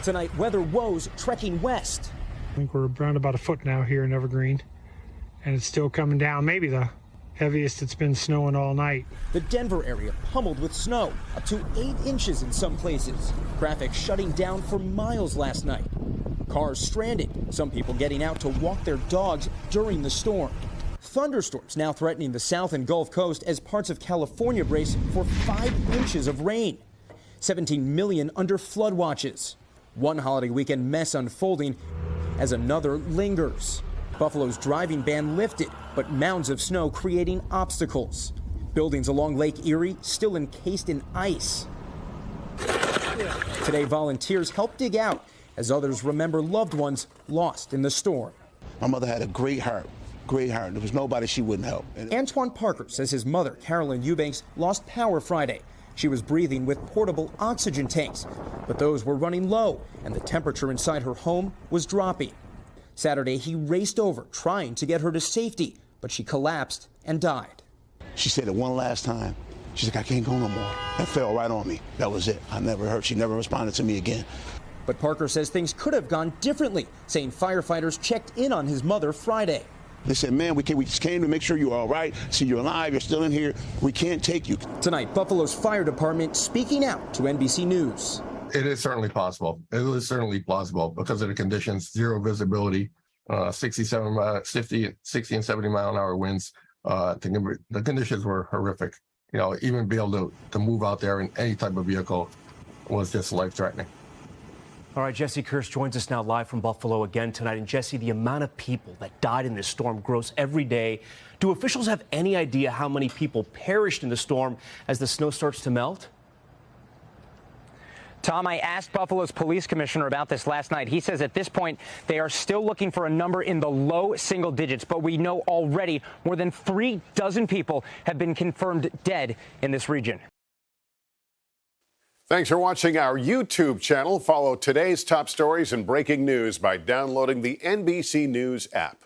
Tonight, weather woes trekking west. I think we're around about a foot now here in Evergreen, and it's still coming down. Maybe the heaviest it's been snowing all night. The Denver area pummeled with snow, up to 8 inches in some places. Traffic shutting down for miles last night. Cars stranded, some people getting out to walk their dogs during the storm. Thunderstorms now threatening the South and Gulf Coast as parts of California brace for 5 inches of rain. 17 million under flood watches. One holiday weekend mess unfolding as another lingers. Buffalo's driving ban lifted, but mounds of snow creating obstacles. Buildings along Lake Erie still encased in ice. Today, volunteers help dig out as others remember loved ones lost in the storm. My mother had a great heart. Great heart. There was nobody she wouldn't help. Antoine Parker says his mother, Carolyn Eubanks, lost power Friday. She was breathing with portable oxygen tanks, but those were running low, and the temperature inside her home was dropping. Saturday, he raced over, trying to get her to safety, but she collapsed and died. She said it one last time. She's like, I can't go no more. That fell right on me. That was it. I never heard. She never responded to me again. But Parker says things could have gone differently, saying firefighters checked in on his mother Friday. They said, man, we just came to make sure you're all right. See, you're alive. You're still in here. We can't take you. Tonight, Buffalo's fire department speaking out to NBC News. It is certainly possible. It is certainly plausible because of the conditions, zero visibility, 60 and 70 mile an hour winds. The conditions were horrific. You know, even be able to move out there in any type of vehicle was just life-threatening. All right, Jesse Kirsch joins us now live from Buffalo again tonight. And Jesse, the amount of people that died in this storm grows every day. Do officials have any idea how many people perished in the storm as the snow starts to melt? Tom, I asked Buffalo's police commissioner about this last night. He says at this point they are still looking for a number in the low single digits, but we know already more than 3 dozen people have been confirmed dead in this region. Thanks for watching our YouTube channel. Follow today's top stories and breaking news by downloading the NBC News app.